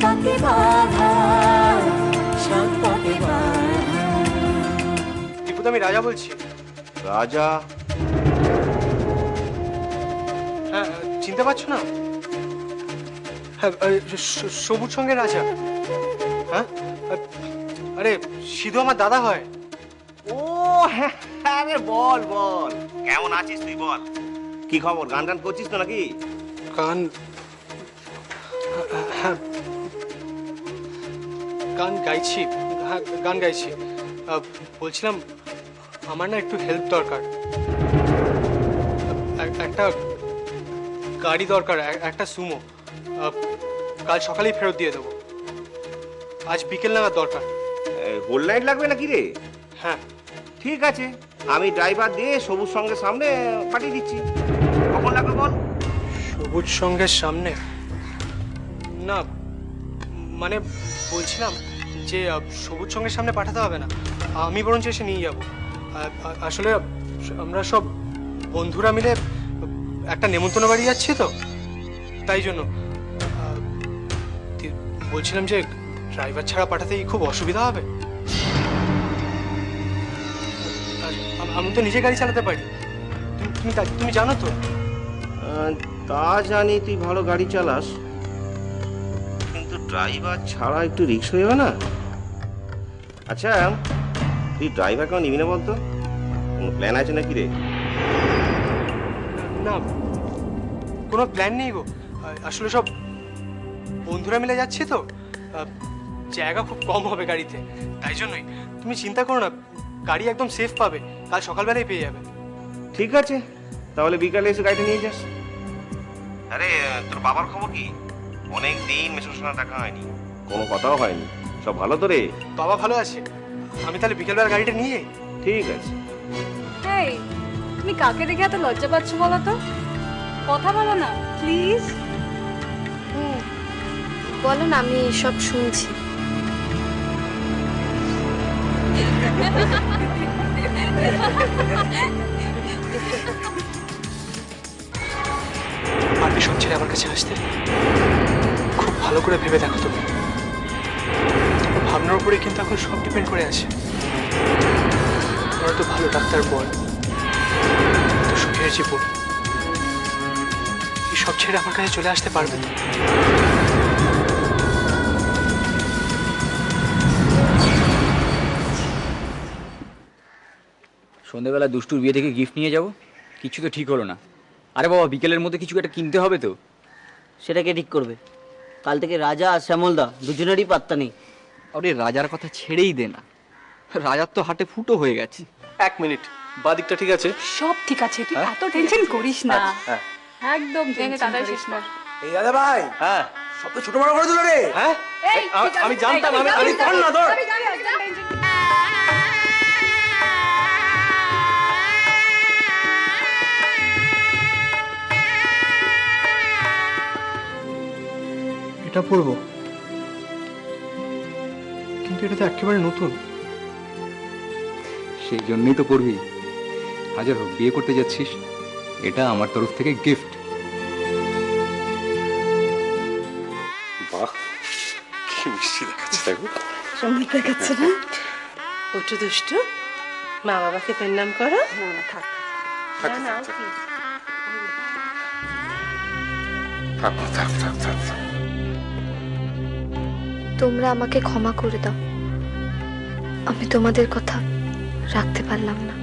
পাকে বাঁধা, সাত পাকে বাঁধা। দীপুদা, আমি রাজা বলছি। রাজা? হ্যাঁ, চিনতে পারছো না? হ্যাঁ, সবুজ সঙ্গে রাজা। হ্যাঁ, আরে সিধু আমার দাদা হয়। ও হ্যাঁ, আরে বল বল, কেমন আছিস তুই বল? কি খবর, গান গান করছিস তো নাকি? গান? হ্যাঁ, গান গাইছি। হ্যাঁ, গান গাইছি। বলছিলাম আমার না একটু হেল্প দরকার। একটা গাড়ি দরকার, একটা সুমো। কাল সকালেই ফেরত দিয়ে দেবো। আজ বিকেল নাগাদ দরকার। হোল নাইট লাগবে নাকি রে? হ্যাঁ। ঠিক আছে, আমি ড্রাইভার দিয়ে সবুজ সঙ্গে সামনে পাঠিয়ে দিচ্ছি। কখন লাগবে বল? সবুজ সঙ্গের সামনে না, মানে বলছিলাম যে সবুজ সঙ্গের সামনে পাঠাতে হবে না, আমি বরঞ্চ এসে নিয়ে যাব। আসলে আমরা সব বন্ধুরা মিলে একটা নেমন্তন্ন বাড়ি যাচ্ছি তো, তাই জন্য বলছিলাম যে ড্রাইভার ছাড়া পাঠাতেই খুব অসুবিধা হবে। আমি তো নিজে গাড়ি চালাতে পারি, তুমি জানো তো। তা জানি তুই ভালো গাড়ি চালাস, কিন্তু ড্রাইভার ছাড়া একটু রিস্ক হয়ে যাবে না? আচ্ছা, তুই ড্রাইভার কেন নিবি না বলতো? কোনো প্ল্যান আছে নাকি রে? না, কোনো প্ল্যান নেই গো। আসলে সব বন্ধুরা মিলে যাচ্ছি তো, জায়গা খুব কম হবে গাড়িতে, তাই জন্যই। তুমি চিন্তা করো না, গাড়ি একদম সেফ পাবে, কাল সকালবেলায় পেয়ে যাবে। ঠিক আছে, তাহলে বিকালে এসে গাড়িটা নিয়ে যাস। আরে তোর বাবার খবর কি? অনেক দিন মেসোর সঙ্গে দেখা হয়নি, কোনো কথাও হয়নি। সব ভালো তো রে? বাবা ভালো আছে। আমি তাহলে বিকেলবেলা গাড়িটা নিয়ে যাই। ঠিক আছে। এই, তুমি কাকে দেখে এত লজ্জা পাচ্ছ বলো তো? কথা বলো না প্লিজ। বলো না, আমি সব শুনছি। পারবে সব ছেড়ে আমার কাছে আসতে? খুব ভালো করে ভেবে দেখো তুমি, তোমার ভাবনার উপরে কিন্তু এখন সব ডিপেন্ড করে আছে। তোমার তো ভালো ডাক্তার বল, তো সুখের জীবন, এই সব ছেড়ে আমার কাছে চলে আসতে পারবে তো? সন্ধ্যেবেলা দুষ্টুর বিয়ে থেকে গিফট নিয়ে যাব, কিছু তো ঠিক হলো না। আরে বাবা, বিকেলের মধ্যে কিছু একটা কিনতে হবে তো। সেটা কে ঠিক করবে? কাল থেকে রাজা আর শ্যামলদা দুজনেরই পাত্তা নেই। আরে রাজার কথা ছেড়েই দে না, রাজার তো হাটে ফুটো হয়ে গেছে। এক মিনিট, বাদিকটা ঠিক আছে? সব ঠিক আছে, তুই এত টেনশন করিস না। একদম টেনশন করিস না। এই দাদা ভাই, হ্যাঁ। সব তো ছোট বড় করে দিল রে। হ্যাঁ, এই, আমি জানতাম। আমি ধর না, ধর। এটা পড়বো, কিন্তু এটা তো একেবারে নতুন। সেই জন্যই তো পড়বি। হাজার হোক, বিয়ে করতে যাচ্ছিস, এটা আমার তরফ থেকে গিফট। বাহ, কি মিষ্টি দেখাচ্ছে, দেখো। সুন্দর দেখাচ্ছে না? ওটু দুষ্টু, মা বাবাকে প্রণাম করো। না না, থাক। তোমরা আমাকে ক্ষমা করে দাও, আমি তোমাদের কথা রাখতে পারলাম না।